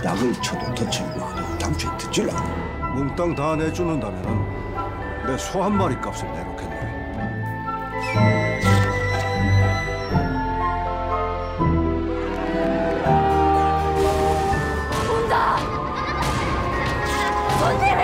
약을 쳐도 덧치려고 하니 당초에 듣질 않아. 몽땅 다 내주는다면은 내 소 한 마리 값을 내놓겠네. 온다! 손님이!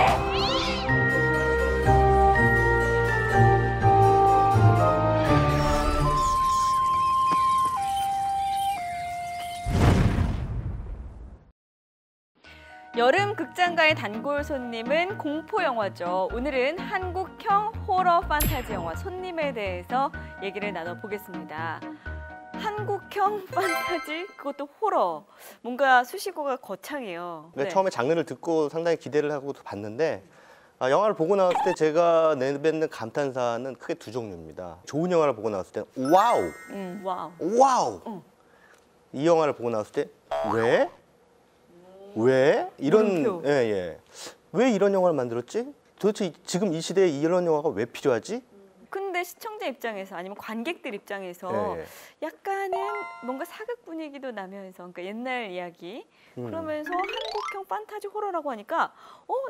여름 극장가의 단골 손님은 공포 영화죠. 오늘은 한국형 호러 판타지 영화 손님에 대해서 얘기를 나눠보겠습니다. 한국형 판타지, 그것도 호러. 뭔가 수식어가 거창해요. 네. 처음에 장르를 듣고 상당히 기대를 하고 봤는데 영화를 보고 나왔을 때 제가 내뱉는 감탄사는 크게 두 종류입니다. 좋은 영화를 보고 나왔을 때 와우, 와우. 와우. 이 영화를 보고 나왔을 때 왜? 왜? 이런, 왜 이런 영화를 만들었지? 도대체 지금 이 시대에 이런 영화가 왜 필요하지? 근데 시청자 입장에서 아니면 관객들 입장에서 약간은 뭔가 사극 분위기도 나면서, 그러니까 옛날 이야기 그러면서 한국형 판타지 호러라고 하니까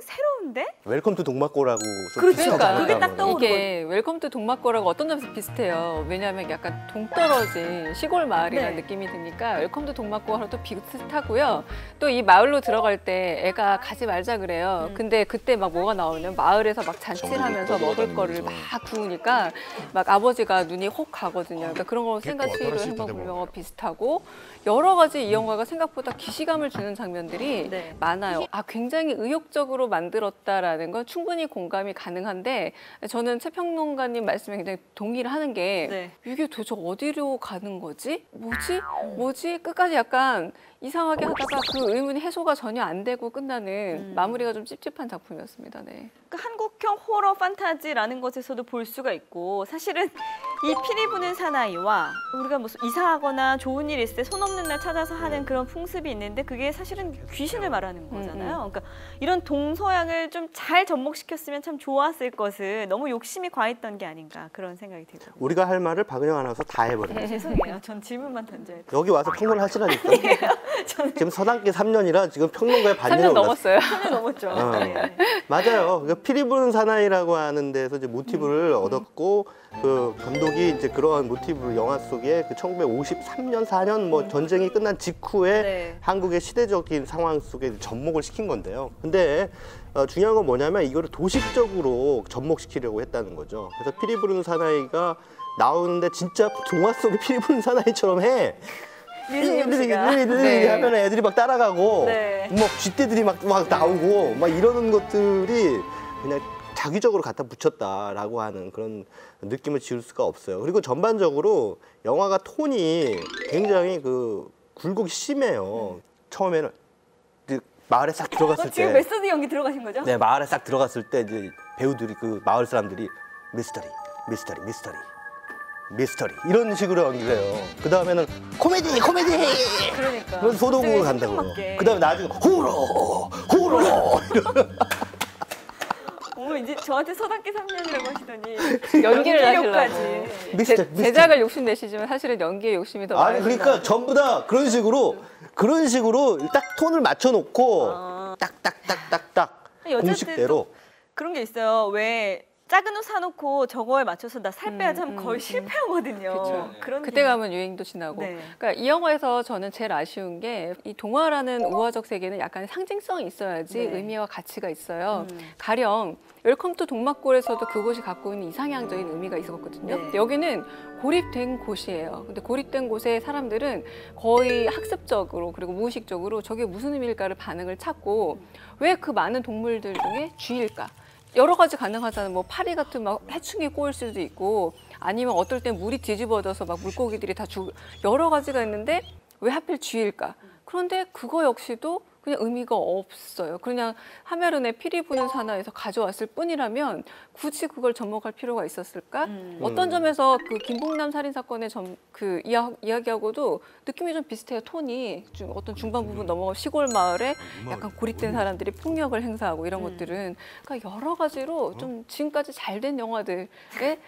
새로운데? 웰컴 투 동막고라고 좀 그렇죠. 비슷하잖아요. 그게 딱 떠오르고. 이게 웰컴 투 동막고라고 어떤 점에서 비슷해요. 왜냐하면 약간 동떨어진 시골 마을이라는 느낌이 드니까 웰컴 투 동막고랑 또 비슷하고요. 또 이 마을로 들어갈 때 애가 가지 말자 그래요. 근데 그때 막 뭐가 나오냐면 마을에서 막 잔치를 하면서 먹을 거를 막 구우니까 막 아버지가 눈이 혹 가거든요. 그러니까 그런 거 생각치를 해보는 영화 비슷하고, 여러 가지 이 영화가 생각보다 기시감을 주는 장면들이 많아요. 굉장히 의욕적으로 만들었다라는 건 충분히 공감이 가능한데, 저는 최 평론가님 말씀에 굉장히 동의를 하는 게 이게 도대체 어디로 가는 거지? 뭐지? 끝까지 약간 이상하게 하다가 그 의문이 해소가 전혀 안 되고 끝나는 마무리가 좀 찝찝한 작품이었습니다. 네. 그러니까 한국형 호러 판타지라는 것에서도 볼 수가 있고, 사실은 이 피리 부는 사나이와 우리가 뭐 이사하거나 좋은 일 있을 때 손 없는 날 찾아서 하는 그런 풍습이 있는데, 그게 사실은 귀신을 말하는 거잖아요. 그러니까 이런 동서양을 좀 잘 접목시켰으면 참 좋았을 것을 너무 욕심이 과했던 게 아닌가, 그런 생각이 들고. 우리가 할 말을 박은영 아나운서 다 해버려요. 죄송해요. 전 질문만 던져야 돼요. 여기 와서 평론을 하시라니까. 지금 서당계 3년이라 지금 평론가의 반년이 3년 넘었어요. 3년 넘었죠. 맞아요. 그 피리 부는 사나이라고 하는 데서 이제 모티브를 얻었고, 그 감독이 이제 그러한 모티브를 영화 속에 그 1953년, 4년 뭐 전쟁이 끝난 직후에 한국의 시대적인 상황 속에 접목을 시킨 건데요. 근데 중요한 건 뭐냐면 이거를 도식적으로 접목시키려고 했다는 거죠. 그래서 피리 부는 사나이가 나오는데 진짜 동화 속의 피리 부는 사나이처럼 해. 리리 하면 애들이 막 따라가고, 뭐 쥐떼들이 막 나오고 막 이러는 것들이 그냥 자기적으로 갖다 붙였다라고 하는 그런 느낌을 지울 수가 없어요. 그리고 전반적으로 영화가 톤이 굉장히 그 굴곡이 심해요. 처음에는 마을에 싹 들어갔을 때, 지금 메소드 연기 들어가신 거죠? 네, 마을에 싹 들어갔을 때 이제 배우들이, 그 마을 사람들이 미스터리 이런 식으로 연기를 해요. 그 다음에는 코미디! 그러니까. 그래서 소동으로 간다고. 그 다음에 나중에 호러! 이제 저한테 서당계 3년이라고 하시더니 연기를 하시려고. 제작을 욕심내시지만 사실은 연기에 욕심이 더 많아요. 그러니까 전부 다 그런 식으로 딱 톤을 맞춰놓고 딱딱딱딱딱 공식대로. 그런 게 있어요. 왜 작은 옷 사놓고 저거에 맞춰서 나 살 빼야지 하면 거의 실패하거든요. 그런 그때 가면 유행도 지나고. 그러니까 이 영화에서 저는 제일 아쉬운 게, 이 동화라는 우화적 세계는 약간 상징성이 있어야지 의미와 가치가 있어요. 가령 웰컴 투 동막골에서도 그곳이 갖고 있는 이상향적인 의미가 있었거든요. 여기는 고립된 곳이에요. 근데 고립된 곳에 사람들은 거의 학습적으로 그리고 무의식적으로 저게 무슨 의미일까를 반응을 찾고, 왜 그 많은 동물들 중에 쥐일까? 여러 가지 가능하잖아요. 뭐 파리 같은 막 해충이 꼬일 수도 있고, 아니면 어떨 땐 물이 뒤집어져서 막 물고기들이 다 여러 가지가 있는데 왜 하필 쥐일까? 그런데 그거 역시도 그냥 의미가 없어요. 그냥 하멜른의 피리 부는 사나이에서 가져왔을 뿐이라면 굳이 그걸 접목할 필요가 있었을까? 어떤 점에서 그 김봉남 살인 사건의 그 이야기하고도 느낌이 좀 비슷해요. 톤이 좀 어떤 중반 부분 넘어가 시골 마을에 약간 고립된 사람들이 폭력을 행사하고 이런 것들은, 그러니까 여러 가지로 좀 지금까지 잘 된 영화들의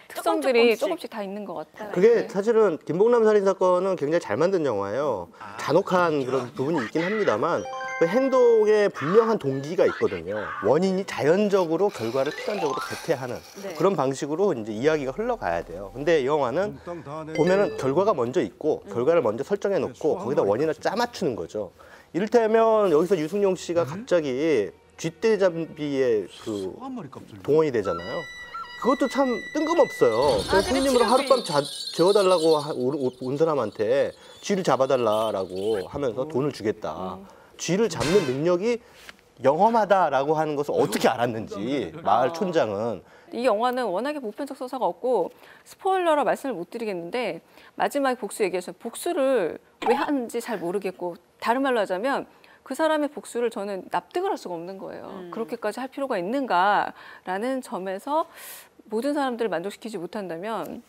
특성들이 조금씩 다 있는 것 같아요. 그게 사실은 김봉남 살인 사건은 굉장히 잘 만든 영화예요. 잔혹한 그런 부분이 있긴 합니다만, 그 행동에 분명한 동기가 있거든요. 원인이 자연적으로 결과를 필연적으로 배태하는 네. 그런 방식으로 이제 이야기가 흘러가야 돼요. 근데 이 영화는 보면은 결과가 먼저 있고 결과를 먼저 설정해 놓고 거기다 원인을 짜맞추는 거죠. 이를테면 여기서 유승용 씨가 갑자기 쥐떼잡이에 그 동원이 되잖아요. 그것도 참 뜬금없어요. 그 손님으로 하룻밤 재워달라고 온 사람한테 쥐를 잡아달라고 하면서 돈을 주겠다. 쥐를 잡는 능력이 영험하다라고 하는 것을 어떻게 알았는지 마을 촌장은. 이 영화는 워낙에 보편적 서사가 없고 스포일러라 말씀을 못 드리겠는데 마지막에 복수 얘기하셔서 복수를 왜 하는지 잘 모르겠고 다른 말로 하자면 그 사람의 복수를 저는 납득을 할 수가 없는 거예요. 그렇게까지 할 필요가 있는가라는 점에서 모든 사람들을 만족시키지 못한다면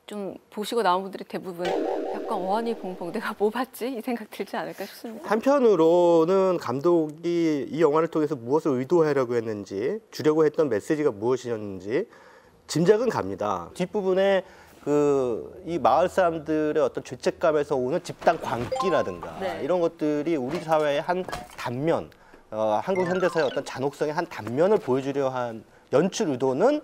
좀 보시고 나온 분들이 대부분 약간 어안이 벙벙 내가 뭐 봤지? 이 생각 들지 않을까 싶습니다. 한편으로는 감독이 이 영화를 통해서 무엇을 의도하려고 했는지 주려고 했던 메시지가 무엇이었는지 짐작은 갑니다. 뒷부분에 이 마을 사람들의 어떤 죄책감에서 오는 집단 광기라든가 네. 이런 것들이 우리 사회의 한 단면, 한국 현대사의 어떤 잔혹성의 한 단면을 보여주려 한 연출 의도는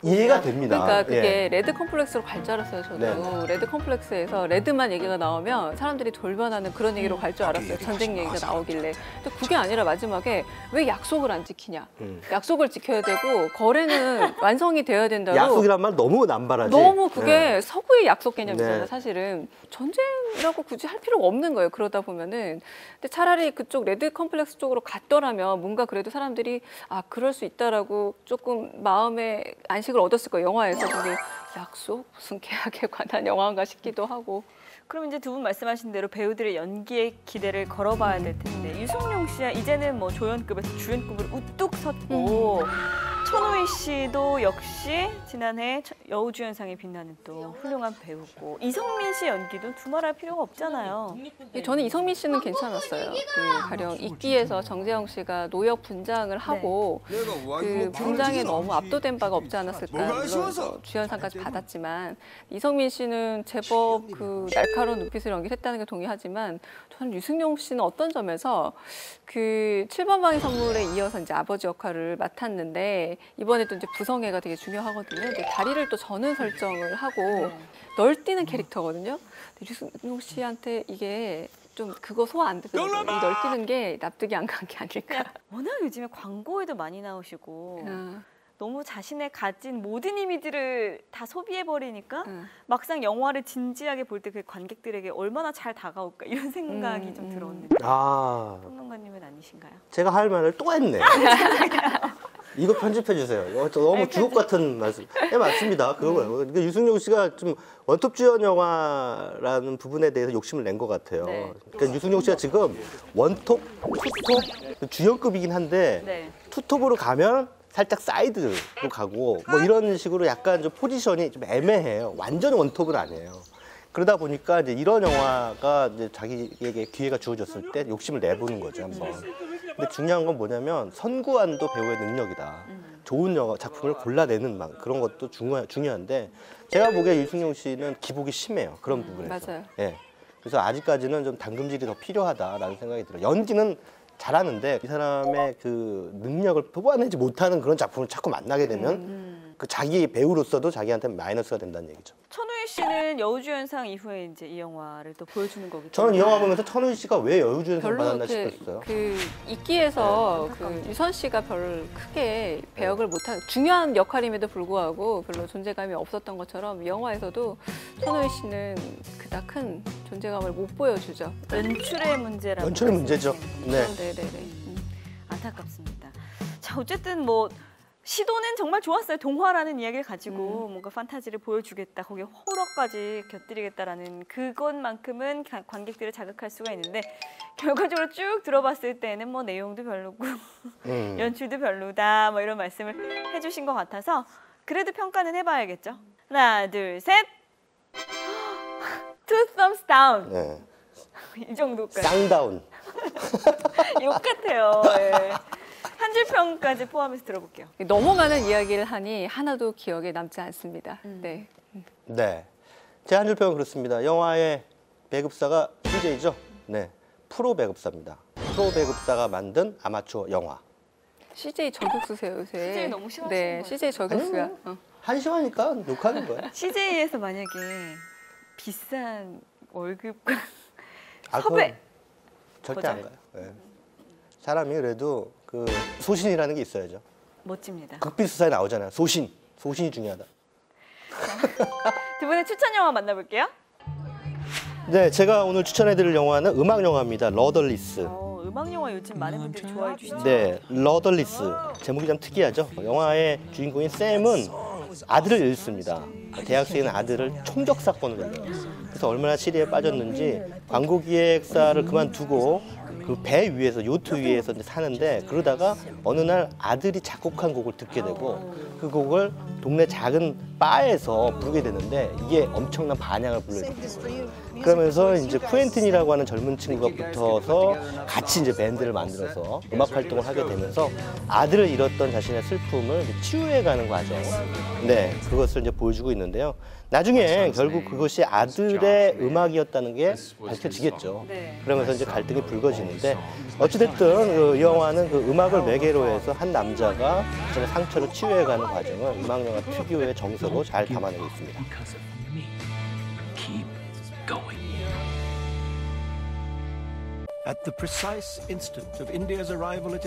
이해가 됩니다. 그러니까 그게 예. 레드 컴플렉스로 갈 줄 알았어요. 저도 네. 레드 컴플렉스에서 레드만 얘기가 나오면 사람들이 돌변하는 그런 얘기로 갈 줄 알았어요. 전쟁 얘기가 나오길래. 근데 그게 아니라 마지막에 왜 약속을 안 지키냐. 약속을 지켜야 되고 거래는 완성이 되어야 된다고. 약속이란 말 너무 남발하지. 너무 그게 네. 서구의 약속 개념이잖아요. 네. 사실은 전쟁이라고 굳이 할 필요가 없는 거예요. 그러다 보면은. 근데 차라리 그쪽 레드 컴플렉스 쪽으로 갔더라면 뭔가 그래도 사람들이 아 그럴 수 있다라고 조금 마음에 안식을 얻었을 거예요. 영화에서. 근데 약속? 무슨 계약에 관한 영화인가 싶기도 하고. 그럼 이제 두 분 말씀하신 대로 배우들의 연기에 기대를 걸어봐야 될 텐데 유승용 씨야 이제는 뭐 조연급에서 주연급으로 우뚝 섰고 천우희 씨도 역시 지난해 여우주연상에 빛나는 또 훌륭한 배우고 이성민 씨 연기도 두말할 필요가 없잖아요. 저는 이성민 씨는 괜찮았어요. 그 가령 이끼에서 정재영 씨가 노역 분장을 하고 그 분장에 너무 압도된 바가 없지 않았을까. 물론 주연상까지 받았지만 이성민 씨는 제법 그 날카로운 눈빛을 연기했다는 게 동의하지만 저는 유승용 씨는 어떤 점에서 그 7번 방의 선물에 이어서 이제 아버지 역할을 맡았는데 이번에 또 이제 부성애가 되게 중요하거든요. 근데 다리를 또 저는 설정을 하고 널뛰는 캐릭터거든요. 근데 유승용 씨한테 이게 좀 그거 소화 안 되더라고요. 이 널뛰는 게 납득이 안 간 게 아닐까. 워낙 요즘에 광고에도 많이 나오시고 너무 자신의 가진 모든 이미지를 다 소비해버리니까 막상 영화를 진지하게 볼 때 그 관객들에게 얼마나 잘 다가올까 이런 생각이 좀 들었는데 평론가님은 아니신가요? 제가 할 말을 또 했네. 이거 편집해 주세요. 너무 주옥 같은 말씀. 네, 맞습니다. 그거예요. 그러니까 유승용 씨가 좀 원톱 주연 영화라는 부분에 대해서 욕심을 낸 것 같아요. 네. 그러니까 유승용 씨가 지금 원톱, 투톱 주연급이긴 한데 네. 투톱으로 가면 살짝 사이드로 가고 뭐 이런 식으로 약간 좀 포지션이 좀 애매해요. 완전 원톱은 아니에요. 그러다 보니까 이제 이런 영화가 이제 자기에게 기회가 주어졌을 때 욕심을 내보는 거죠, 한번. 근데 중요한 건 뭐냐면 선구안도 배우의 능력이다. 좋은 영화 작품을 골라내는 그런 것도 중요한데 제가 보기에 유승용 씨는 기복이 심해요. 그런 부분에서. 맞아요. 예. 그래서 아직까지는 좀 당금질이 더 필요하다라는 생각이 들어요. 연기는 잘하는데 이 사람의 그 능력을 뽑아내지 못하는 그런 작품을 자꾸 만나게 되면 그 자기 배우로서도 자기한테 마이너스가 된다는 얘기죠. 천우희 씨는 여우주연상 이후에 이제 이 영화를 또 보여주는 거겠죠. 저는 이 영화 보면서 천우희 씨가 왜 여우주연상 받았나 별로 싶었어요. 그 이끼에서 그 유선 씨가 별 크게 배역을 못하고 중요한 역할임에도 불구하고 별로 존재감이 없었던 것처럼 이 영화에서도 천우희 씨는 그닥 큰 존재감을 못 보여주죠. 연출의 문제라고. 연출의 문제죠. 네. 네네네. 안타깝습니다. 자 어쨌든 뭐 시도는 정말 좋았어요. 동화라는 이야기를 가지고 뭔가 판타지를 보여주겠다. 거기에 호러까지 곁들이겠다라는 그것만큼은 관객들을 자극할 수가 있는데 결과적으로 쭉 들어봤을 때는 뭐 내용도 별로고 연출도 별로다 뭐 이런 말씀을 해주신 것 같아서 그래도 평가는 해봐야겠죠. 하나 둘 셋. Two thumbs down. 네. 이 정도까지. 쌍다운. 욕 같아요. 예. 한 줄 평까지 포함해서 들어볼게요. 넘어가는 이야기를 하니 하나도 기억에 남지 않습니다. 네. 네. 제 한 줄 평은 그렇습니다. 영화의 배급사가 CJ죠. 네. 프로 배급사입니다. 초배급사가 만든 아마추어 영화. CJ 저격수세요 요새. CJ 너무 싫어하시는 네, 거예요. CJ 저격수야. 한심하니까 욕하는 거야. CJ에서 만약에 비싼 월급과 아, 섭외 절대 거절. 안 가요. 예. 사람이 그래도 그 소신이라는 게 있어야죠. 멋집니다. 극비수사에 나오잖아요. 소신이 중요하다. 두 분의 추천 영화 만나볼게요. 네, 제가 오늘 추천해드릴 영화는 음악 영화입니다. 러덜리스. 음악 영화 요즘 많은 분들이 좋아해 주시죠. 네, 러덜리스. 제목이 좀 특이하죠. 영화의 주인공인 샘은 아들을 잃습니다. 대학생인 아들을 총격 사건을 벌여요. 그래서 얼마나 시리에 빠졌는지 광고 기획사를 그만두고 그 배 위에서 요트 위에서 이제 사는데 그러다가 어느 날 아들이 작곡한 곡을 듣게 되고 그 곡을 동네 작은 바에서 부르게 되는데 이게 엄청난 반향을 불러일으키는 거예요. 그러면서 이제 쿠엔틴이라고 하는 젊은 친구가 붙어서 같이 이제 밴드를 만들어서 음악 활동을 하게 되면서 아들을 잃었던 자신의 슬픔을 이제 치유해가는 과정. 네, 그것을 이제 보여주고 있는데요. 나중에 결국 그것이 아들의 음악이었다는 게 밝혀지겠죠. 그러면서 이제 갈등이 불거지는데 어찌됐든 이 영화는 그 음악을 매개로 해서 한 남자가 자신의 상처를 치유해가는 과정을 음악 영화 특유의 정서로 잘 담아내고 있습니다.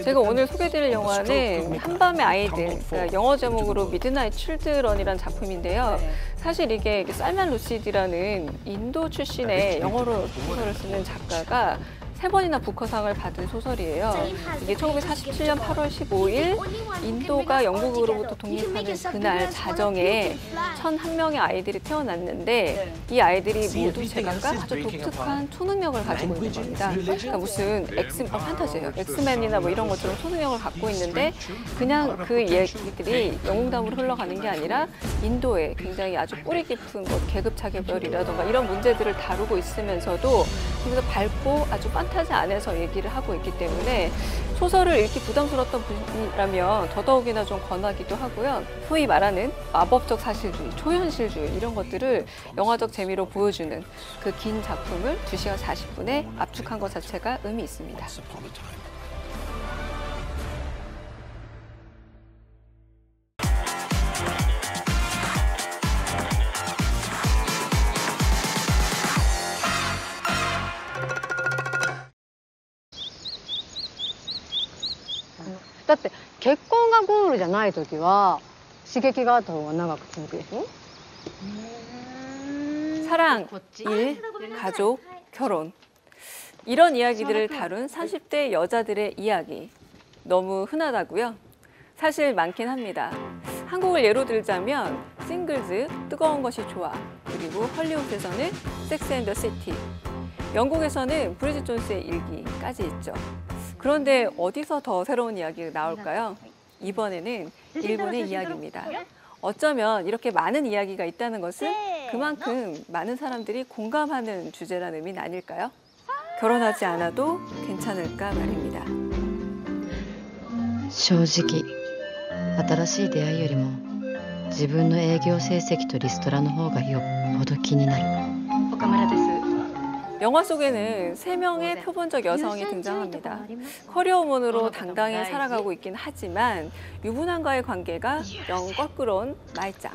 제가 오늘 소개드릴 영화는 한밤의 아이들, 그러니까 영어 제목으로 미드나잇 칠드런이라는 작품인데요. 사실 이게 살만 루시드라는 인도 출신의 영어로 소설을 쓰는 작가가 3번이나 부커상을 받은 소설이에요. 이게 1947년 8월 15일 인도가 영국으로부터 독립하는 그날 자정에 1,001명의 아이들이 태어났는데 이 아이들이 모두 제각각 아주 독특한 초능력을 가지고 있는 겁니다. 그러니까 무슨 판타지예요. 엑스맨이나 뭐 이런 것처럼 초능력을 갖고 있는데 그냥 그 얘기들이 영웅담으로 흘러가는 게 아니라 인도의 굉장히 아주 뿌리 깊은 뭐 계급 차별이라든가 이런 문제들을 다루고 있으면서도 그래서 밝고 아주 판타지 안에서 얘기를 하고 있기 때문에 소설을 읽기 부담스러웠던 분이라면 더더욱이나 좀 권하기도 하고요. 소위 말하는 마법적 사실주의, 초현실주의 이런 것들을 영화적 재미로 보여주는 그 긴 작품을 2시간 40분에 압축한 것 자체가 의미 있습니다.だって結婚がゴールじゃない時は刺激があった方が長く続くでしょ? 사랑, 일, 가족, 결혼 이런 이야기들을 다룬 30대 여자들의 이야기 너무 흔하다고요? 사실 많긴 합니다. 한국을 예로 들자면 싱글즈, 뜨거운 것이 좋아 그리고 헐리우드에서는 섹스 앤 더 시티 영국에서는 브리짓 존스의 일기까지 있죠. 그런데 어디서 더 새로운 이야기가 나올까요? 이번에는 일본의 이야기입니다. 어쩌면 이렇게 많은 이야기가 있다는 것은 그만큼 많은 사람들이 공감하는 주제라는 의미는 아닐까요? 결혼하지 않아도 괜찮을까 말입니다. 正直、新しい出会いよりも自分の営業成績とリストラの方がよっぽど気になる。岡村です。 영화 속에는 3명의 표본적 여성이 등장합니다. 커리어우먼으로 당당히 살아가고 있긴 하지만 유부남과의 관계가 영 껄끄러운 말짱.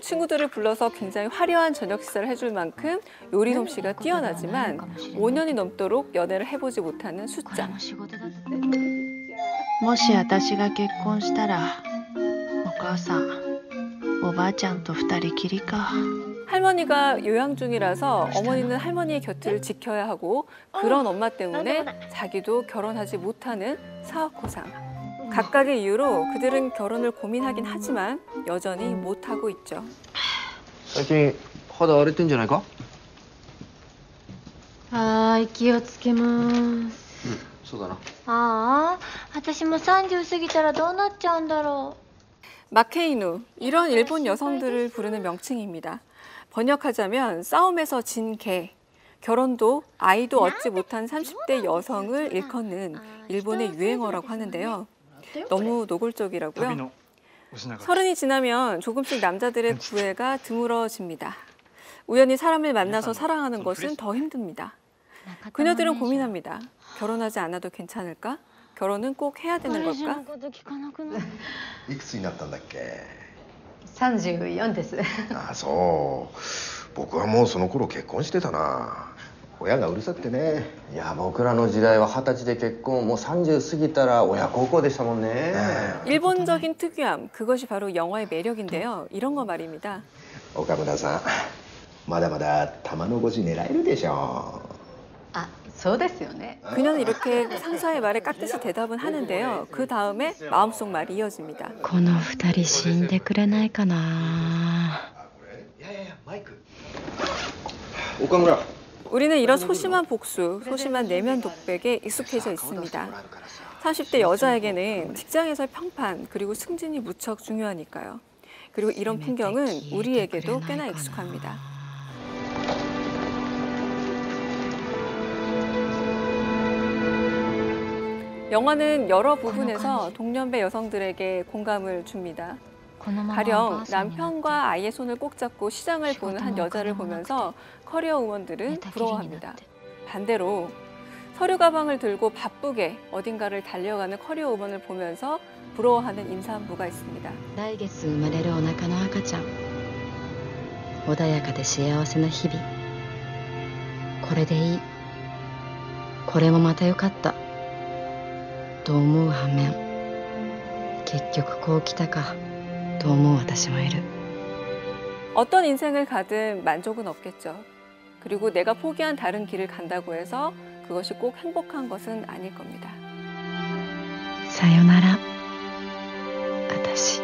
친구들을 불러서 굉장히 화려한 저녁 식사를 해줄 만큼 요리 솜씨가 뛰어나지만 5년이 넘도록 연애를 해보지 못하는 숫장. もし私が結婚したら、お母さん、おばあちゃんと二人きりか。 할머니가 요양 중이라서 어머니는 할머니의 곁을 지켜야 하고 그런 엄마 때문에 자기도 결혼하지 못하는 사와코상. 각각의 이유로 그들은 결혼을 고민하긴 하지만 여전히 못하고 있죠. 最近肌荒れてんじゃないか? はーい、気をつけます。そうだな。ああ、私も30過ぎたらどうなっちゃうんだろう。 마케이누, 이런 일본 여성들을 부르는 명칭입니다. 번역하자면 싸움에서 진 개, 결혼도 아이도 얻지 못한 30대 여성을 일컫는 일본의 유행어라고 하는데요. 너무 노골적이라고요. 30이 지나면 조금씩 남자들의 구애가 드물어집니다. 우연히 사람을 만나서 사랑하는 것은 더 힘듭니다. 그녀들은 고민합니다. 결혼하지 않아도 괜찮을까? 결혼은 꼭 해야 되는 걸까? いくつになったんだっけ34です。ああそう僕はもうその頃結婚してたな親がうるさくてねいや僕らの時代は20歳で結婚もう30過ぎたら親孝行でしたもんね 일본적인 특유함, 그것이 바로 영화의 매력인데요. 이런 거 말입니다. 岡村さんまだまだ玉の輿狙えるでしょあ、そうですよね。 그녀는 이렇게 상사의 말에 깍듯이 대답은 하는데요. 그 다음에 마음속 말이 이어집니다. この二人死んでくれないかな。岡村 우리는 이런 소심한 복수, 소심한 내면 독백에 익숙해져 있습니다. 30대 여자에게는 직장에서의 평판 그리고 승진이 무척 중요하니까요. 그리고 이런 풍경은 우리에게도 꽤나 익숙합니다. 영화는 여러 부분에서 동년배 여성들에게 공감을 줍니다. 가령 남편과 아이의 손을 꼭 잡고 시장을 보는 한 여자를 보면서 커리어 우먼들은 부러워합니다. 반대로 서류 가방을 들고 바쁘게 어딘가를 달려가는 커리어 우먼을 보면서 부러워하는 임산부가 있습니다. 来月生まれるお腹の赤ちゃん。穏やかで幸せな日々。これでいい。これもまた良かった。と思う反面、結局こう来たかと思う私もいる。 어떤 인생을 가든 만족은 없겠죠. 그리고 내가 포기한 다른 길을 간다고 해서 그것이 꼭 행복한 것은 아닐 겁니다. さよなら、私。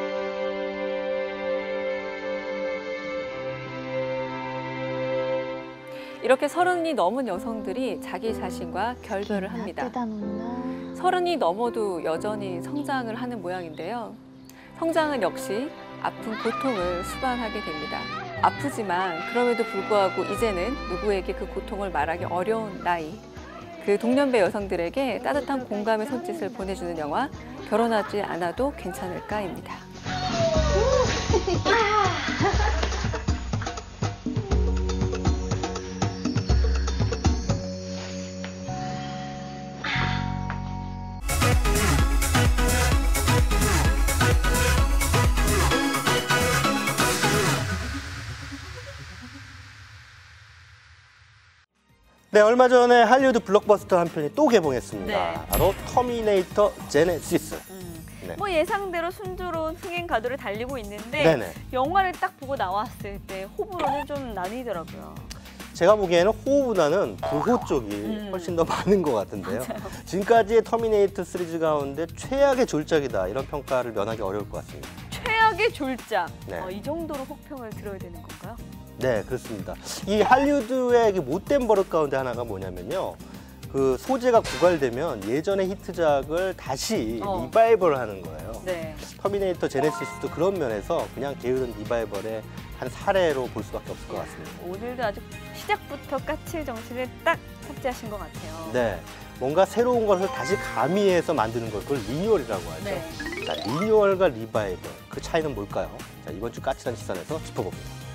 이렇게 30이 넘은 여성들이 자기 자신과 결별을 합니다. 30이 넘어도 여전히 성장을 하는 모양인데요. 성장은 역시 아픈 고통을 수반하게 됩니다. 아프지만 그럼에도 불구하고 이제는 누구에게 그 고통을 말하기 어려운 나이. 그 동년배 여성들에게 따뜻한 공감의 손짓을 보내주는 영화 결혼하지 않아도 괜찮을까입니다. 네, 얼마 전에 할리우드 블록버스터 한 편이 또 개봉했습니다. 네. 바로 터미네이터 제네시스. 네. 뭐 예상대로 순조로운 흥행 가도를 달리고 있는데 네네. 영화를 딱 보고 나왔을 때 호불호는 좀 나뉘더라고요. 제가 보기에는 호보다는 부호 쪽이 훨씬 더 많은 것 같은데요. 맞아요. 지금까지의 터미네이터 시리즈 가운데 최악의 졸작이다 이런 평가를 면하기 어려울 것 같습니다. 최악의 졸작. 네. 이 정도로 혹평을 들어야 되는 건가요? 네, 그렇습니다. 이 할리우드의 못된 버릇 가운데 하나가 뭐냐면요. 그 소재가 고갈되면 예전의 히트작을 다시 리바이벌 하는 거예요. 네. 터미네이터 제네시스도 그런 면에서 그냥 게으른 리바이벌의 한 사례로 볼 수밖에 없을 것 같습니다. 오늘도 아주 시작부터 까칠 정신을 딱 탑재하신 것 같아요. 네, 뭔가 새로운 것을 다시 가미해서 만드는 걸 그걸 리뉴얼이라고 하죠. 네. 자, 리뉴얼과 리바이벌, 그 차이는 뭘까요? 자, 이번 주 까칠한 시선에서 짚어봅니다.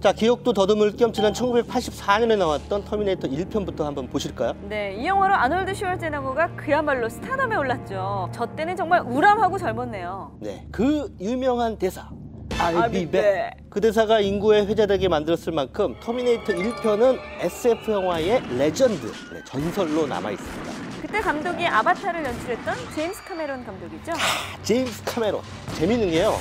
자, 기억도 더듬을 겸 지난 1984년에 나왔던 터미네이터 1편부터 한번 보실까요? 네, 이 영화로 아놀드 슈왈제네거가 그야말로 스타덤에 올랐죠. 저 때는 정말 우람하고 젊었네요. 네, 그 유명한 대사 I'll be be back. 그 대사가 인구에 회자되게 만들었을 만큼 터미네이터 1편은 SF 영화의 레전드, 네, 전설로 남아있습니다. 그때 감독이 아바타를 연출했던 제임스 카메론 감독이죠. 제임스 카메론, 재밌는 게요.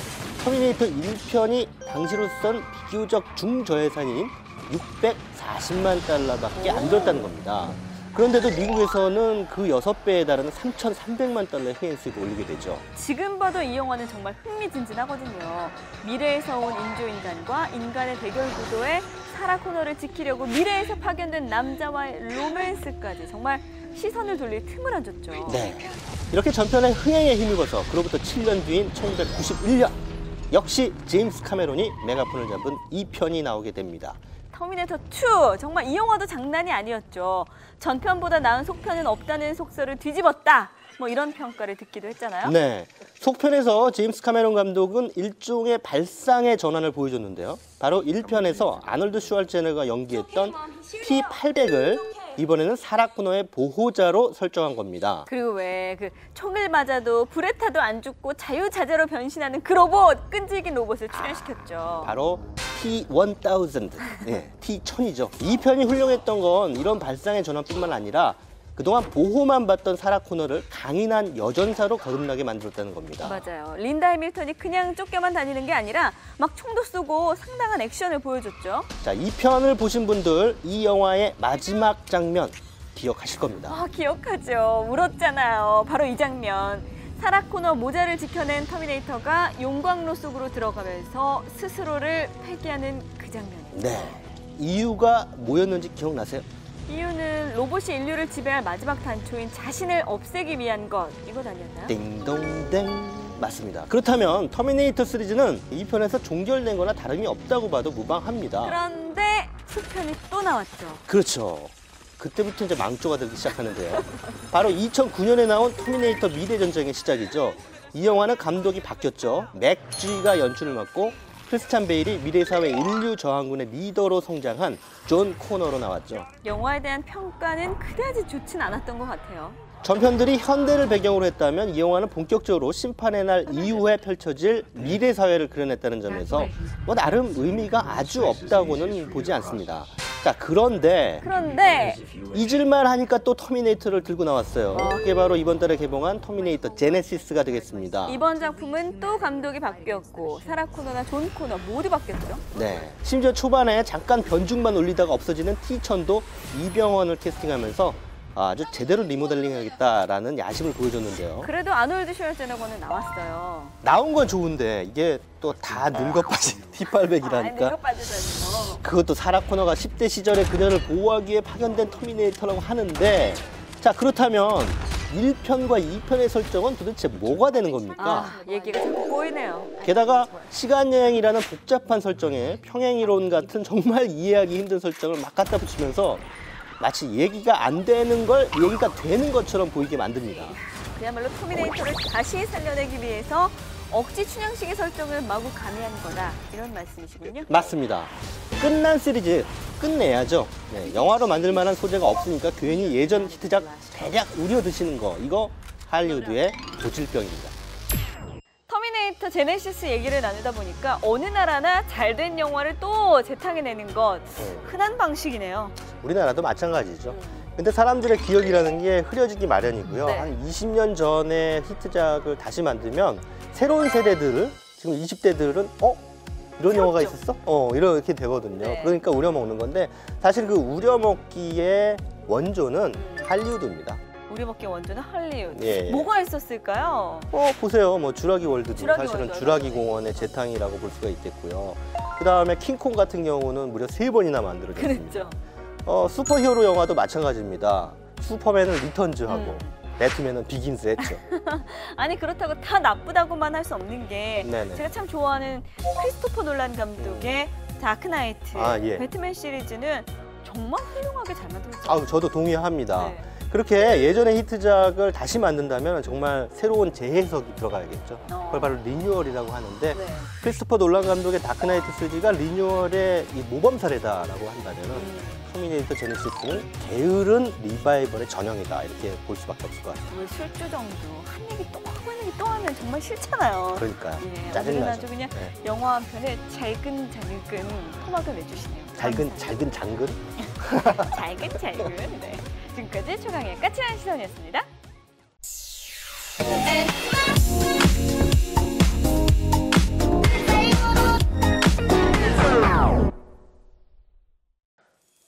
터미네이터 1편이 당시로선 비교적 중저예산인 640만 달러밖에 안 들었다는 겁니다. 그런데도 미국에서는 그 6배에 달하는 3,300만 달러의 흥행 수익을 올리게 되죠. 지금 봐도 이 영화는 정말 흥미진진하거든요. 미래에서 온 인조인간과 인간의 대결 구도에 사라 코너를 지키려고 미래에서 파견된 남자와의 로맨스까지 정말 시선을 돌릴 틈을 안 줬죠. 네, 이렇게 전편의 흥행에 힘입어서 그로부터 7년 뒤인 1991년 역시 제임스 카메론이 메가폰을 잡은 2편이 나오게 됩니다. 터미네이터 2 정말 이 영화도 장난이 아니었죠. 전편보다 나은 속편은 없다는 속설을 뒤집었다. 뭐 이런 평가를 듣기도 했잖아요. 네, 속편에서 제임스 카메론 감독은 일종의 발상의 전환을 보여줬는데요. 바로 1편에서 아놀드 슈왈제네거가 연기했던 T-800을 이번에는 사라 코너의 보호자로 설정한 겁니다. 그리고 왜 그 총을 맞아도 불에 타도 안 죽고 자유자재로 변신하는 그 로봇, 끈질긴 로봇을 출연시켰죠. 바로 T-1000, 네, T-1000이죠. 이 편이 훌륭했던 건 이런 발상의 전환뿐만 아니라 그동안 보호만 받던 사라 코너를 강인한 여전사로 거듭나게 만들었다는 겁니다. 맞아요. 린다 해밀턴이 그냥 쫓겨만 다니는 게 아니라 막 총도 쏘고 상당한 액션을 보여줬죠. 자, 이 편을 보신 분들 이 영화의 마지막 장면 기억하실 겁니다. 아, 기억하죠. 울었잖아요. 바로 이 장면. 사라 코너 모자를 지켜낸 터미네이터가 용광로 속으로 들어가면서 스스로를 폐기하는 그 장면이죠. 네, 이유가 뭐였는지 기억나세요? 이유는 로봇이 인류를 지배할 마지막 단초인 자신을 없애기 위한 것, 이것 아니었나요? 띵동댕, 맞습니다. 그렇다면 터미네이터 시리즈는 이 편에서 종결된 거나 다름이 없다고 봐도 무방합니다. 그런데 후편이 또 나왔죠. 그렇죠. 그때부터 이제 망조가 되기 시작하는데요. 바로 2009년에 나온 터미네이터 미래전쟁의 시작이죠. 이 영화는 감독이 바뀌었죠. 맥쥐가 연출을 맡고 크리스찬 베일이 미래사회 인류 저항군의 리더로 성장한 존 코너로 나왔죠. 영화에 대한 평가는 그다지 좋진 않았던 것 같아요. 전편들이 현대를 배경으로 했다면 이 영화는 본격적으로 심판의 날 이후에 펼쳐질 미래사회를 그려냈다는 점에서 뭐 나름 의미가 아주 없다고는 보지 않습니다. 자, 그런데 잊을만 하니까 또 터미네이터를 들고 나왔어요. 그게 바로 이번 달에 개봉한 터미네이터 제네시스가 되겠습니다. 이번 작품은 또 감독이 바뀌었고 사라 코너나 존 코너 모두 바뀌었죠. 네, 심지어 초반에 잠깐 변죽만 올리다가 없어지는 T-1000도 이병헌을 캐스팅하면서 아주 제대로 리모델링하겠다라는 야심을 보여줬는데요. 그래도 아놀드 슈왈제네거는 나왔어요. 나온 건 좋은데 이게 또 다 늙어빠진 T-800이라니까. 늙어빠지다니요. 그것도 사라 코너가 10대 시절의 그녀를 보호하기 위해 파견된 터미네이터라고 하는데, 자, 그렇다면 1편과 2편의 설정은 도대체 뭐가 되는 겁니까? 얘기가 자꾸 꼬이네요. 게다가 시간여행이라는 복잡한 설정에 평행이론 같은 정말 이해하기 힘든 설정을 막 갖다 붙이면서 마치 얘기가 안 되는 걸 얘기가 되는 것처럼 보이게 만듭니다. 그야말로 터미네이터를 다시 살려내기 위해서 억지 춘향식의 설정을 마구 가미한 거다, 이런 말씀이시군요. 맞습니다. 끝난 시리즈 끝내야죠. 네, 영화로 만들 만한 소재가 없으니까 괜히 예전 히트작 대략 우려 드시는 거, 이거 할리우드의 고질병입니다. 터미네이터 제네시스 얘기를 나누다 보니까 어느 나라나 잘된 영화를 또 재탕해내는 것, 흔한 방식이네요. 우리나라도 마찬가지죠. 근데 사람들의 기억이라는 게 흐려지기 마련이고요. 네. 한 20년 전에 히트작을 다시 만들면 새로운 세대들을, 지금 20대들은 이런 영화가 있었어? 이렇게 되거든요. 네. 그러니까 우려먹는 건데, 사실 그 우려먹기의 원조는 할리우드입니다. 우리먹기 원조는 할리우드. 예. 뭐가 있었을까요? 보세요. 뭐 주라기 월드도 주라기 사실은 월드. 주라기 공원의 재탕이라고 볼 수가 있겠고요. 그 다음에 킹콩 같은 경우는 무려 3번이나 만들어졌습니다. 그랬죠. 슈퍼히어로 영화도 마찬가지입니다. 슈퍼맨은 리턴즈하고 배트맨은 비긴스 했죠. 아니, 그렇다고 다 나쁘다고만 할 수 없는 게, 네네. 제가 참 좋아하는 크리스토퍼 놀란 감독의 다크나이트, 예. 배트맨 시리즈는 정말 훌륭하게 잘 만들었어요. 저도 동의합니다. 네. 그렇게 예전의 히트작을 다시 만든다면 정말 새로운 재해석이 들어가야겠죠. 그걸 바로 리뉴얼이라고 하는데, 네. 크리스토퍼 놀란 감독의 다크나이트 시리즈가 리뉴얼의 이 모범 사례다라고 한다면 터미네이터 제네시스는 게으른 리바이벌의 전형이다, 이렇게 볼 수밖에 없을 것 같아요. 왜 술주정도 한 얘기 또 하고 한 얘기 또 하면 정말 싫잖아요. 그러니까요. 예, 오늘은 짜증나죠. 아주 그냥 네. 영화 한 편에 잘근 토막을 내주시네요. 잘근 장근? 잘근. 네. 지금까지 최강의 까칠한 시선이었습니다.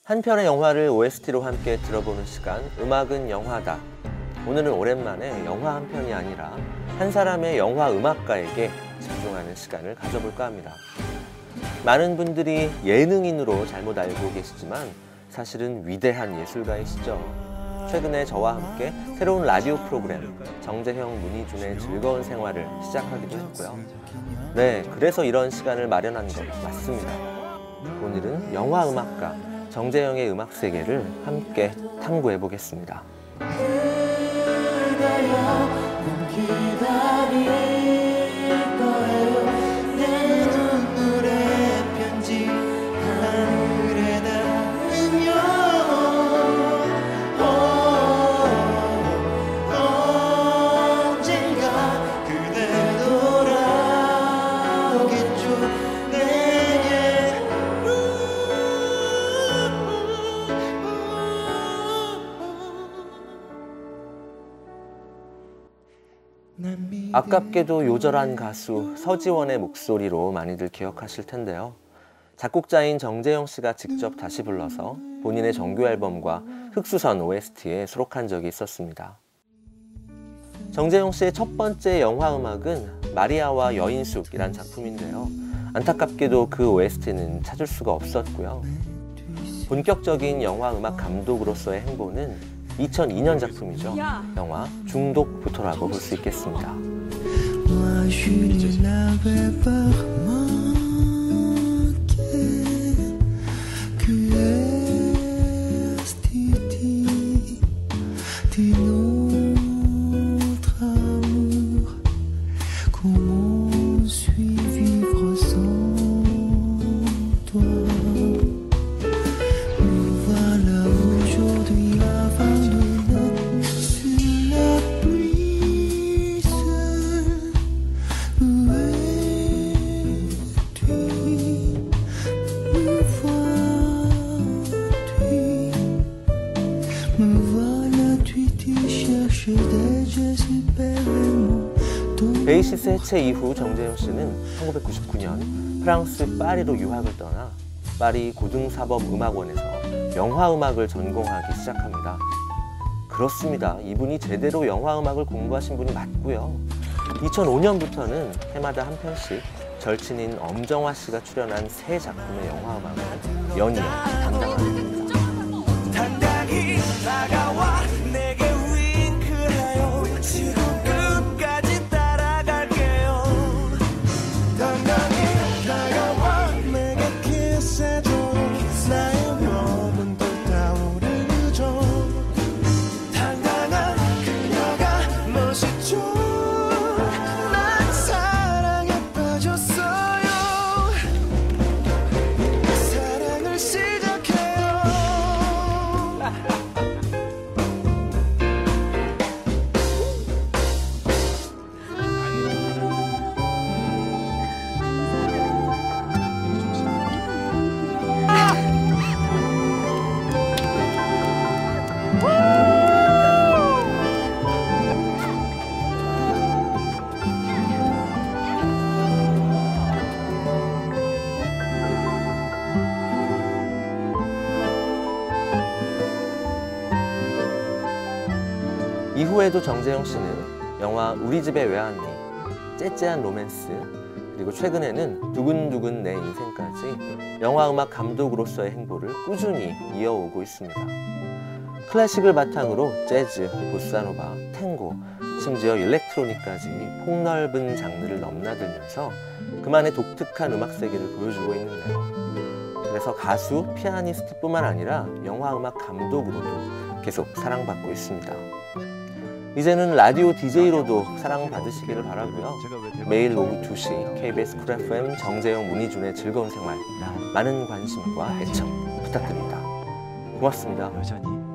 한 편의 영화를 OST로 함께 들어보는 시간, 음악은 영화다. 오늘은 오랜만에 영화 한 편이 아니라 한 사람의 영화 음악가에게 집중하는 시간을 가져볼까 합니다. 많은 분들이 예능인으로 잘못 알고 계시지만 사실은 위대한 예술가이시죠. 최근에 저와 함께 새로운 라디오 프로그램 정재형 문희준의 즐거운 생활을 시작하기도 했고요. 네, 그래서 이런 시간을 마련한 것 맞습니다. 오늘은 영화 음악가 정재영의 음악 세계를 함께 탐구해 보겠습니다. 아깝게도 요절한 가수 서지원의 목소리로 많이들 기억하실 텐데요. 작곡자인 정재영 씨가 직접 다시 불러서 본인의 정규 앨범과 흑수선 OST에 수록한 적이 있었습니다. 정재영 씨의 첫 번째 영화 음악은 마리아와 여인숙이란 작품인데요. 안타깝게도 그 OST는 찾을 수가 없었고요. 본격적인 영화 음악 감독으로서의 행보는 2002년 작품이죠. 영화 중독부터라고 볼 수 있겠습니다. 베이시스 해체 이후 정재영 씨는 1999년 프랑스 파리로 유학을 떠나 파리 고등사범음악원에서 영화음악을 전공하기 시작합니다. 그렇습니다. 이분이 제대로 영화음악을 공부하신 분이 맞고요. 2005년부터는 해마다 한 편씩 절친인 엄정화 씨가 출연한 새 작품의 영화음악을 연이어 담당하게 됩니다. 당당히 다가와 내게 윙크해요. 지구 끝까지 따라갈게요. 당당히 다가와 내게 키스해줘. 나의 몸은 불타오르죠. 당당한 그녀가 멋있죠. 난 사랑에 빠졌어요. 사랑을 시작해요. 이후에도 정재영 씨는 영화 우리 집의 외환리, 째째한 로맨스, 그리고 최근에는 두근두근 내 인생까지 영화음악 감독으로서의 행보를 꾸준히 이어오고 있습니다. 클래식을 바탕으로 재즈, 보사노바, 탱고, 심지어 일렉트로닉까지 폭넓은 장르를 넘나들면서 그만의 독특한 음악 세계를 보여주고 있는데요. 그래서 가수, 피아니스트뿐만 아니라 영화음악 감독으로도 계속 사랑받고 있습니다. 이제는 라디오 DJ로도 사랑받으시기를 바라고요. 매일 오후 2시 KBS 쿨 FM 정재영 문희준의 즐거운 생활, 많은 관심과 애청 부탁드립니다. 고맙습니다. 여전히